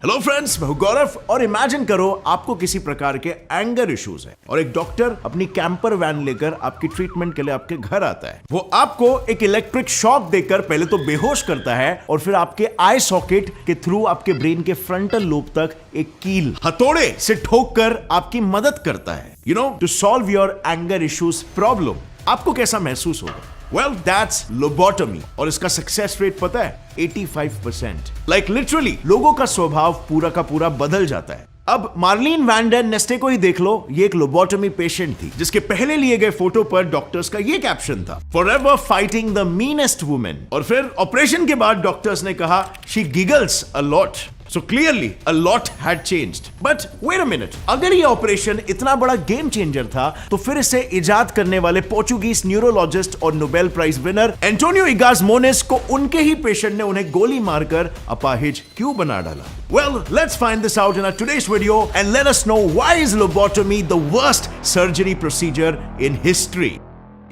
Hello friends, मैं हूं गौरव और इमेजिन करो आपको किसी प्रकार के एंगर इश्यूज है और एक डॉक्टर अपनी कैंपर वैन लेकर आपकी ट्रीटमेंट के लिए आपके घर आता है। वो आपको एक इलेक्ट्रिक शॉक देकर पहले तो बेहोश करता है और फिर आपके आई सॉकेट के थ्रू आपके ब्रेन के फ्रंटल लोब तक एक कील हथौड़े से ठोक कर आपकी मदद करता है, to solve your anger issues problem. आपको कैसा महसूस होगा? Well, that's lobotomy और इसका सक्सेस रेट पता है 85%। Like literally लोगों का स्वभाव पूरा का पूरा बदल जाता है। अब मार्लिन वैन डेन नेस्टे को ही देख लो, ये एक लोबोटमी पेशेंट थी जिसके पहले लिए गए फोटो पर डॉक्टर्स का ये कैप्शन था, forever fighting the meanest women. और फिर ऑपरेशन के बाद डॉक्टर्स ने कहा she giggles a lot. So clearly a lot had changed. But wait a minute, अगर ये ऑपरेशन इतना बड़ा गेम चेंजर था तो फिर इसे इजाद करने वाले पोर्चुगीज न्यूरोलॉजिस्ट और Nobel prize winner Antonio Egas मोनेस को उनके ही पेशेंट ने उन्हें गोली मारकर अपाहिज क्यों बना डाला? Well, let's find this out in our today's video and let us know why is lobotomy the worst surgery procedure in history.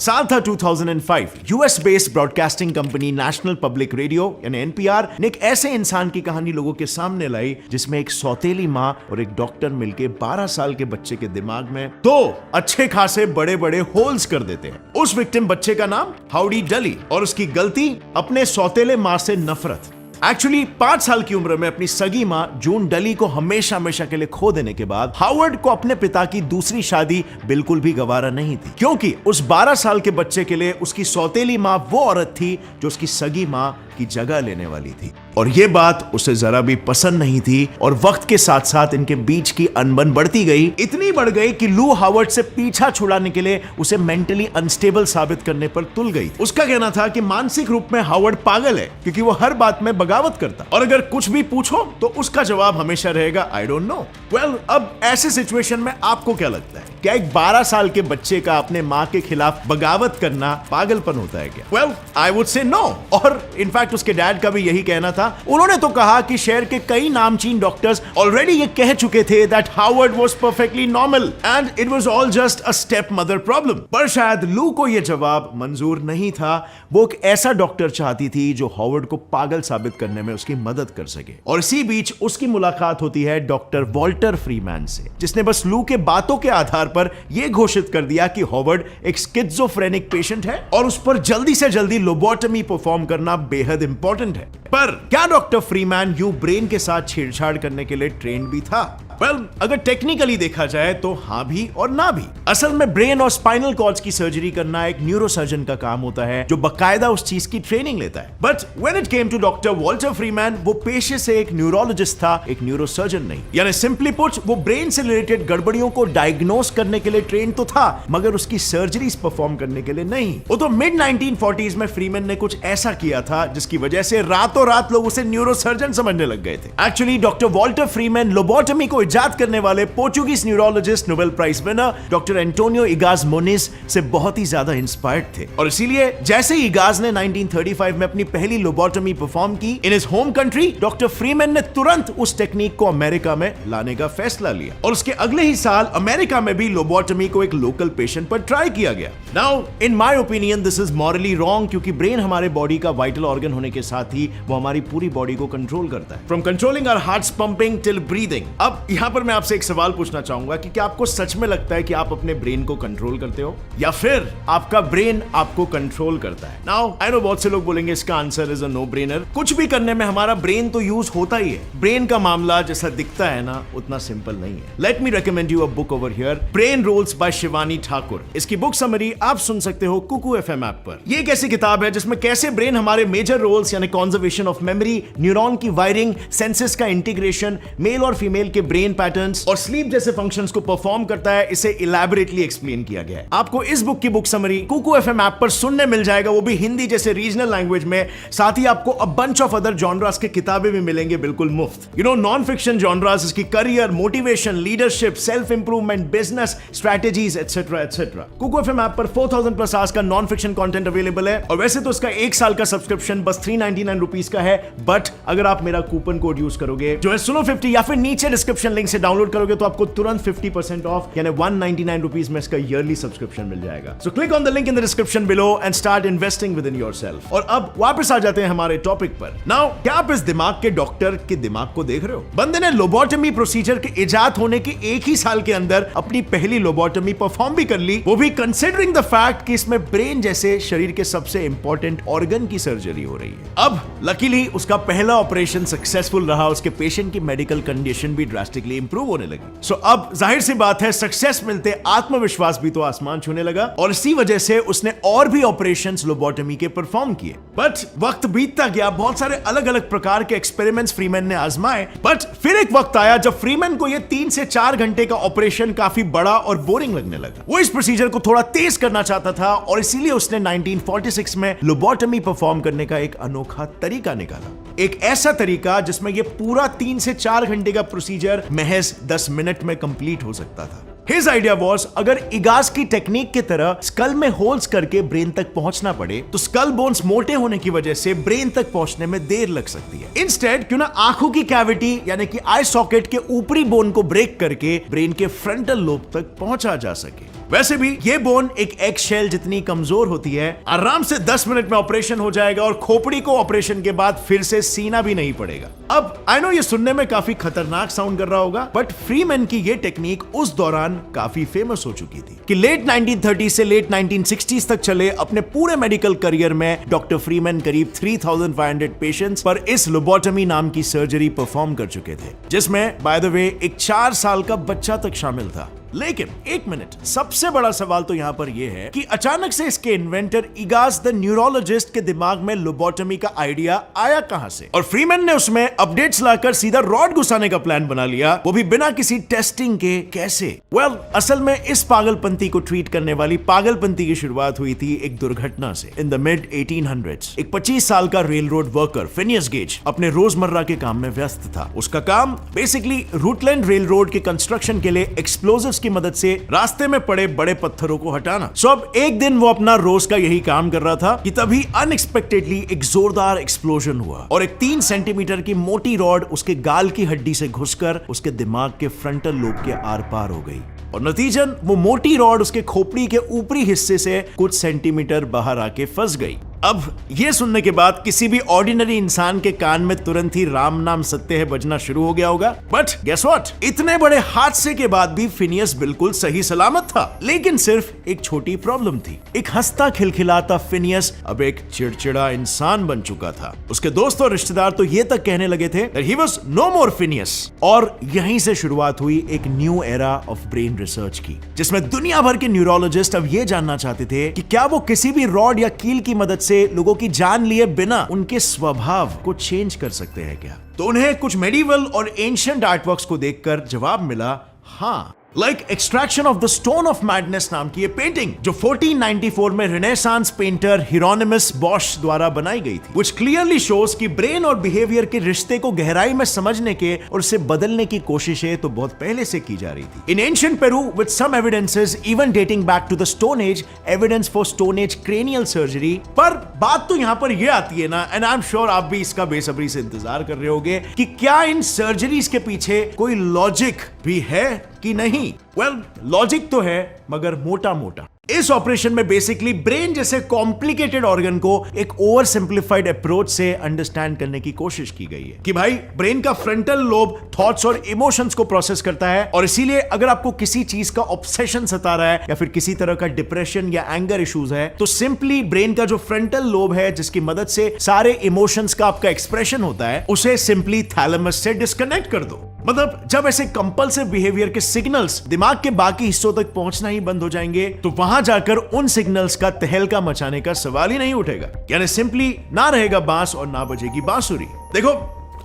साल था 2005। US based broadcasting company national public radio यानी एनपीआर ने एक ऐसे इंसान की कहानी लोगों के सामने लाई जिसमें एक सौतेली मां और एक डॉक्टर मिलकर 12 साल के बच्चे के दिमाग में 2 अच्छे खासे बड़े बड़े होल्स कर देते हैं। उस विक्टिम बच्चे का नाम हाउडी डली और उसकी गलती अपने सौतेले मां से नफरत। एक्चुअली 5 साल की उम्र में अपनी सगी मां जून डली को हमेशा हमेशा के लिए खो देने के बाद हावर्ड को अपने पिता की दूसरी शादी बिल्कुल भी गवारा नहीं थी, क्योंकि उस 12 साल के बच्चे के लिए उसकी सौतेली मां वो औरत थी जो उसकी सगी मां की जगह लेने वाली थी। और यह बात उसे जरा भी पसंद नहीं थी और वक्त के साथ साथ इनके बीच की अनबन बढ़ती गई, इतनी बढ़ गई कि लू हावर्ड से पीछा छुड़ाने के लिए उसे मेंटली अनस्टेबल साबित करने पर तुल गई। उसका कहना था कि मानसिक रूप में हावर्ड पागल है क्योंकि वो हर बात में बगावत करता और अगर कुछ भी पूछो तो उसका जवाब हमेशा रहेगा आई डोंट नो। वेल, अब ऐसे सिचुएशन में आपको क्या लगता है? क्या एक 12 साल के बच्चे का अपने मां के खिलाफ बगावत करना पागलपन होता है क्या? Well, I would say no. और इनफैक्ट उसके डैड का भी यही कहना था। उन्होंने तो कहा कि शहर के कई नामचीन डॉक्टर्स ऑलरेडी ये कह चुके थे that Howard was perfectly normal and it was all just a step mother problem. पर शायद लू को यह जवाब मंजूर नहीं था। वो एक ऐसा डॉक्टर चाहती थी जो हावर्ड को पागल साबित करने में उसकी मदद कर सके। और इसी बीच उसकी मुलाकात होती है डॉक्टर वॉल्टर फ्रीमैन से, जिसने बस लू के बातों के आधार पर यह घोषित कर दिया कि हावर्ड एक स्किज़ोफ्रेनिक पेशेंट है और उस पर जल्दी से जल्दी लोबोटमी परफॉर्म करना बेहद इंपॉर्टेंट है। पर क्या डॉक्टर फ्रीमैन यूं ब्रेन के साथ छेड़छाड़ करने के लिए ट्रेंड भी था? वेल, अगर टेक्निकली देखा जाए तो हाँ भी और ना भी। असल में ब्रेन और स्पाइनल कॉर्ड्स की सर्जरी करना एक न्यूरोसर्जन का काम होता है जो बकायदा उस चीज की ट्रेनिंग लेता है। But when it came to doctor Walter Freeman, वो पेशे से एक न्यूरोलॉजिस्ट था, एक न्यूरोसर्जन नहीं। यानी सिंपली पुट, वो ब्रेन से रिलेटेड गड़बड़ियों को डायग्नोस करने के लिए ट्रेन तो था मगर उसकी सर्जरीज परफॉर्म करने के लिए नहीं। वो तो मिड 1940s में फ्रीमैन ने कुछ ऐसा किया था जिसकी वजह से रातों रात लोग उसे न्यूरोसर्जन समझने लग गए थे। Actually doctor Walter Freeman lobotomy को इजाद करने वाले Portuguese neurologist Nobel prize winner doctor Antonio Egas Moniz से बहुत ही ज्यादा इंस्पायर्ड थे। और इसीलिए जैसे ही इगाज ने 1935 में अपनी पहली लोबोटमी परफॉर्म की in his home country, doctor Freeman ने तुरंत उस टेक्निक को अमेरिका में लाने का फैसला लिया और उसके अगले ही साल अमेरिका में भी लोबोटमी को एक लोकल पेशेंट पर ट्राई किया गया। Now in my opinion this is morally wrong, क्योंकि ब्रेन हमारे बॉडी का वाइटल ऑर्गन होने के साथ ही वो हमारी पूरी बॉडी को कंट्रोल करता है, from controlling our hearts pumping till breathing. अब यहां पर मैं आपसे एक सवाल पूछना चाहूंगा कि क्या आपको सच में लगता है कि आप अपने ब्रेन को कंट्रोल करते हो या फिर आपका ब्रेन आपको कंट्रोल करता है? नाउ आई नो बहुत से लोग बोलेंगे इसका answer is a no brainer. कुछ भी करने में हमारा ब्रेन तो यूज होता ही है। ब्रेन का मामला जैसा दिखता है ना, उतना सिंपल नहीं है। Let me recommend you a book over here, brain rules by Shivani Thakur. इसकी बुक समरी आप सुन सकते हो कुकू एफएम ऐप पर। ये एक ऐसी किताब है जिसमें कैसे ब्रेन हमारे मेजर रोल्स यानी कंजर्वेशन ऑफ मेमोरी, न्यूरॉन की वायरिंग, सेंसेस का इंटीग्रेशन, मेल और फीमेल के ब्रेन पैटर्न्स और स्लीप जैसे फंक्शंस को परफॉर्म करता है, इसे इलैबोरेटली एक्सप्लेन किया गया है। आपको इस बुक की book summary Kuku FM app पर सुनने मिल जाएगा, वो भी हिंदी जैसे रीजनल लैंग्वेज में। साथ ही आपको a bunch of other genres के किताबें भी मिलेंगे बिल्कुल मुफ्त। नॉन फिक्शन जॉनरास, इसकी career, motivation, leadership, self improvement, business strategies etcetera etcetera. Kuku FM app पर 4000 प्लस आवर्स का नॉन फिक्शन कंटेंट अवेलेबल है और वैसे तो इसका 1 साल का सब्सक्रिप्शन बस 399 रुपीस का है, बट अगर आप मेरा कूपन कोड यूज करोगे जो है सुनो 50 या फिर नीचे डिस्क्रिप्शन लिंक से डाउनलोड करोगे तो आपको तुरंत 50% ऑफ यानी 199 रुपीज में इसका ईयरली सब्सक्रिप्शन मिल जाएगा। So click on the link in the description below and start investing with in yourself. और अब वापस आ जाते हैं हमारे टॉपिक पर। नाउ क्या आप इस दिमाग के डॉक्टर के दिमाग को देख रहे हो? बंदे ने लोबोटमी प्रोसीजर के इजाद होने के एक ही साल के अंदर अपनी पहली लोबोटमी परफॉर्म भी कर ली, वो भी कंसिडरिंग द फैक्ट कि इसमें ब्रेन जैसे शरीर के सबसे इंपॉर्टेंट ऑर्गन की सर्जरी हो रही है। अब लकीली उसका पहला ऑपरेशन सक्सेसफुल रहा, उसके पेशेंट की मेडिकल कंडीशन भी ड्रास्टिकली इंप्रूव होने लगी। सो अब जाहिर सी बात है सक्सेस मिलते आत्मविश्वास भी तो आसमान छूने लगा और इसी वजह से उसने और भी ऑपरेशंस लोबोटमी के परफॉर्म किए। बट वक्त बीतता गया, बहुत सारे अलग अलग प्रकार के एक्सपेरिमेंट्स फ्रीमैन ने आजमाए, बट फिर एक वक्त आया जब फ्रीमैन को यह 3 से 4 घंटे का ऑपरेशन काफी बड़ा और बोरिंग लगने लगा। वो इस प्रोसीजर को थोड़ा तेज करना चाहता था और इसीलिए उसने 1946 में लोबोटमी परफॉर्म करने का एक अनोखा तरीका निकाला। एक ऐसा तरीका जिसमें यह पूरा 3 से 4 घंटे का प्रोसीजर महज 10 मिनट में कंप्लीट हो सकता था। His idea was अगर इगास की टेक्निक की तरह स्कल में होल्स करके ब्रेन तक पहुंचना पड़े तो स्कल बोन्स मोटे होने की वजह से ब्रेन तक पहुंचने में देर लग सकती है। इंस्टेड क्यों ना आंखों की कैविटी यानी कि आई सॉकेट के ऊपरी बोन को ब्रेक करके ब्रेन के फ्रंटल लोब तक पहुंचा जा सके। वैसे भी ये बोन एक एग शेल जितनी कमजोर होती है, आराम से 10 मिनट में ऑपरेशन हो जाएगा और खोपड़ी को ऑपरेशन के बाद फिर से सीना भी नहीं पड़ेगा। अब आई नो ये सुनने में काफी खतरनाक साउंड कर रहा होगा, बट फ्रीमैन की ये टेक्निक उस दौरान काफी फेमस हो चुकी थी कि लेट 1930 से लेट 1960s तक चले अपने पूरे मेडिकल करियर में डॉक्टर फ्रीमैन करीब 3500 पेशेंट्स पर इस लोबोटमी नाम की सर्जरी परफॉर्म कर चुके थे, जिसमें बाय द वे एक 4 साल का बच्चा तक शामिल था। लेकिन एक मिनट, सबसे बड़ा सवाल तो यहां पर यह है कि अचानक से इसके इन्वेंटर इगास द न्यूरोलॉजिस्ट के दिमाग में लोबोटमी का आइडिया आया कहां से? और फ्रीमैन ने उसमें अपडेट्स लाकर सीधा रॉड घुसाने का प्लान बना लिया, वो भी बिना किसी टेस्टिंग के। कैसे? वेल, असल में इस पागलपंती को ट्रीट करने वाली पागलपंती की शुरुआत हुई थी एक दुर्घटना से। इन द मिड 1800s एक 25 साल का rail road worker Phineas Gage अपने रोजमर्रा के काम में व्यस्त था। उसका काम बेसिकली रूटलैंड रेल रोड के कंस्ट्रक्शन के लिए एक्सप्लोजिव्स की मदद से रास्ते में पड़े बड़े पत्थरों को हटाना। सो अब एक दिन वो अपना रोज का यही काम कर रहा था कि तभी अनएक्सपेक्टेडली एक जोरदार एक्सप्लोजन हुआ और एक 3 सेंटीमीटर की मोटी रॉड उसके गाल की हड्डी से घुसकर उसके दिमाग के फ्रंटल लोब के आर पार हो गई और नतीजन वो मोटी रॉड उसके खोपड़ी के ऊपरी हिस्से से कुछ सेंटीमीटर बाहर आके फंस गई। अब यह सुनने के बाद किसी भी ऑर्डिनरी इंसान के कान में तुरंत ही राम नाम सत्य है बजना शुरू हो गया होगा। बट गेस व्हाट, इतने बड़े हादसे के बाद भी फिनियस बिल्कुल सही सलामत था। लेकिन सिर्फ एक छोटी प्रॉब्लम थी। एक हंसता खिलखिलाता फिनियस अब एक चिड़चिड़ा इंसान बन चुका था। उसके दोस्त और रिश्तेदार तो ये तक कहने लगे थे that he was no more Phineas। और यहीं से शुरुआत हुई एक new era of brain research की, जिसमें दुनिया भर के न्यूरोलॉजिस्ट अब ये जानना चाहते थे कि क्या वो किसी भी रॉड या कील की मदद से लोगों की जान लिए बिना उनके स्वभाव को चेंज कर सकते हैं क्या? तो उन्हें कुछ मेडिवल और एंशिएंट आर्टवर्क्स को देखकर जवाब मिला, हाँ। Like extraction of the stone of madness नाम की ये पेंटिंग जो 1494 में रेनेसांस पेंटर हिरोनिमस बॉश द्वारा बनाई गई थी, which clearly shows कि ब्रेन और बिहेवियर के रिश्ते को गहराई में समझने के और उसे बदलने की कोशिशें तो बहुत पहले से की जा रही थी। In ancient Peru with some evidences even dating back to the stone age, evidence for stone age cranial surgery. पर बात तो यहाँ पर यह आती है ना, एंड आई एम श्योर आप भी इसका बेसब्री से इंतजार कर रहे होंगे कि क्या इन सर्जरीज के पीछे कोई लॉजिक भी है कि नहीं? वेल, लॉजिक तो है मगर मोटा मोटा। इस ऑपरेशन में बेसिकली ब्रेन जैसे कॉम्प्लिकेटेड ऑर्गन को एक ओवर सिंप्लीफाइड अप्रोच से अंडरस्टैंड करने की कोशिश की गई है कि भाई ब्रेन का फ्रंटल लोब थॉट्स और इमोशंस को प्रोसेस करता है और इसीलिए अगर आपको किसी चीज का ऑब्सेशन सता रहा है या फिर किसी तरह का डिप्रेशन या एंगर इश्यूज है तो सिंपली ब्रेन का जो फ्रंटल लोब है जिसकी मदद से सारे इमोशंस का आपका एक्सप्रेशन होता है उसे सिंपली थैलेमस से डिस्कनेक्ट कर दो। मतलब जब ऐसे कंपल्सिव बिहेवियर के सिग्नल्स दिमाग के बाकी हिस्सों तक पहुंचना ही बंद हो जाएंगे तो वहां जाकर उन सिग्नल्स का तहलका मचाने का सवाल ही नहीं उठेगा, यानी सिंपली ना रहेगा बांस और ना बजेगी बांसुरी। देखो,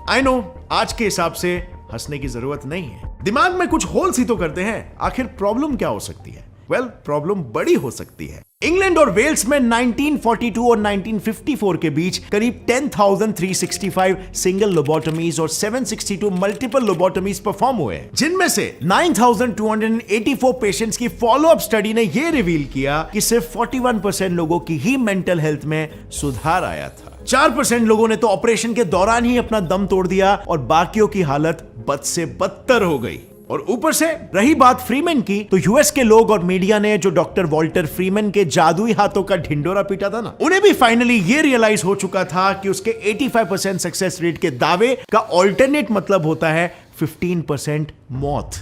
आई नो आज के हिसाब से हंसने की जरूरत नहीं है, दिमाग में कुछ होल्स ही तो करते हैं, आखिर प्रॉब्लम क्या हो सकती है? वेल, प्रॉब्लम बड़ी हो सकती है। इंग्लैंड और वेल्स में 1942 और 1954 के बीच करीब 10,365 सिंगल लोबोटमीज और 762 मल्टीपल लोबोटमीज परफॉर्म हुए, जिनमें से 9,284 पेशेंट्स की फॉलोअप स्टडी ने यह रिवील किया कि सिर्फ 41% लोगों की ही मेंटल हेल्थ में सुधार आया था। 4% लोगों ने तो ऑपरेशन के दौरान ही अपना दम तोड़ दिया और बाकियों की हालत बद से बदतर हो गई। और ऊपर से रही बात फ्रीमैन की, तो यूएस के लोग और मीडिया ने जो डॉक्टर वॉल्टर फ्रीमैन के जादुई हाथों का ढिंडोरा पीटा था ना, उन्हें भी फाइनली ये रियलाइज हो चुका था कि उसके 85% सक्सेस रेट के दावे का ऑल्टरनेट मतलब होता है 15% मौत।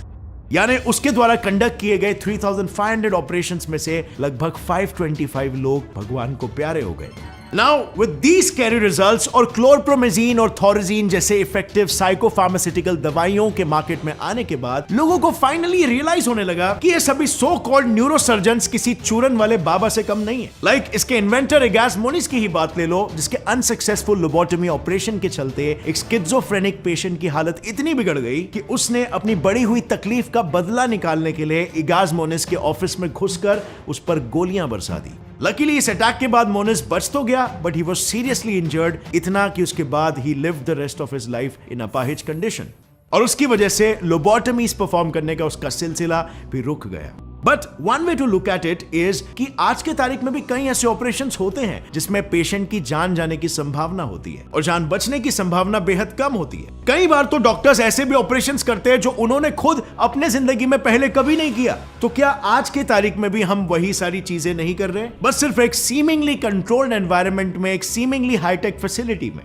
यानी उसके द्वारा कंडक्ट किए गए 3500 ऑपरेशंस में से लगभग 525 लोग भगवान को प्यारे हो गए। Now, with these scary results और क्लोरप्रोमेजीन और थोराजीन जैसे इफेक्टिव साइकोफार्मास्यूटिकल दवाइयों के मार्केट में आने के बाद लोगों को फाइनली रियलाइज होने लगा कि ये सभी सो कॉल्ड न्यूरोसर्जन्स किसी चूरन वाले बाबा से कम नहीं है। लाइक इसके इन्वेंटर इगास मोनिस की ही बात ले लो, जिसके अनसक्सेसफुल लोबोटमी ऑपरेशन के चलते एक स्किज़ोफ्रेनिक पेशेंट की हालत इतनी बिगड़ गई कि उसने अपनी बढ़ी हुई तकलीफ का बदला निकालने के लिए इगास मोनिस के ऑफिस में घुसकर उस पर गोलियां बरसा दी। लकीली इस अटैक के बाद मोनिस बच तो गया, but he was seriously injured, इतना कि उसके बाद ही lived the rest of his life in अपाहिज कंडीशन। और उसकी वजह से लोबोटमीज परफॉर्म करने का उसका सिलसिला भी रुक गया। But one way to look at it is कि आज के तारीख में भी कई ऐसे ऑपरेशंस होते हैं जिसमें पेशेंट की जान जाने की संभावना होती है और जान बचने की संभावना बेहद कम होती है। कई बार तो डॉक्टर्स ऐसे भी ऑपरेशंस करते हैं जो उन्होंने खुद अपने जिंदगी में पहले कभी नहीं किया। तो क्या आज के तारीख में भी हम वही सारी चीजें नहीं कर रहे, बस सिर्फ एक सीमिंगली कंट्रोल्ड एनवायरनमेंट में, एक सीमिंगली हाईटेक फैसिलिटी में?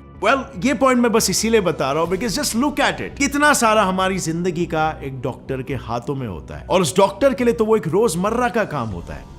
ये पॉइंट मैं बस इसीलिए बता रहा हूं because just look at it, कितना सारा हमारी जिंदगी का एक डॉक्टर के हाथों में होता है और उस डॉक्टर के लिए तो वो एक रोजमर्रा का काम होता है।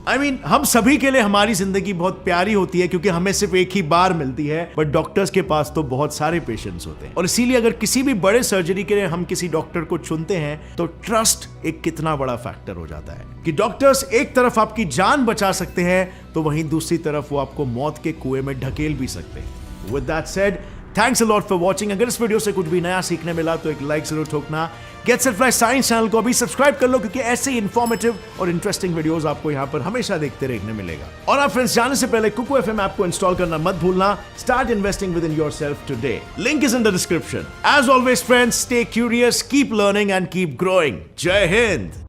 हम सभी के लिए हमारी जिंदगी बहुत प्यारी होती है क्योंकि हमें सिर्फ एक ही बार मिलती है, बट डॉक्टर्स के पास तो बहुत सारे पेशेंट्स होते हैं। और इसीलिए अगर किसी भी बड़े सर्जरी के लिए हम किसी डॉक्टर को चुनते हैं तो ट्रस्ट एक कितना बड़ा फैक्टर हो जाता है कि डॉक्टर्स एक तरफ आपकी जान बचा सकते हैं तो वहीं दूसरी तरफ वो आपको मौत के कुएं में ढकेल भी सकते हैं। With that said, thanks a lot for watching. अगर इस वीडियो से कुछ भी नया सीखने मिला तो एक लाइक जरूर ठोकना। Get Set Fly Science channel को अभी सब्सक्राइब कर लो क्योंकि ऐसे इंफॉर्मेटिव और इंटरेस्टिंग वीडियोस आपको यहाँ पर हमेशा देखते रहने मिलेगा। और आप फ्रेंड्स जाने से पहले कुकू एफएम ऐप को इंस्टॉल करना मत भूलना। Start investing with in yourself today. Link is in the description. As always friends, stay curious, keep learning and keep growing. जय हिंद।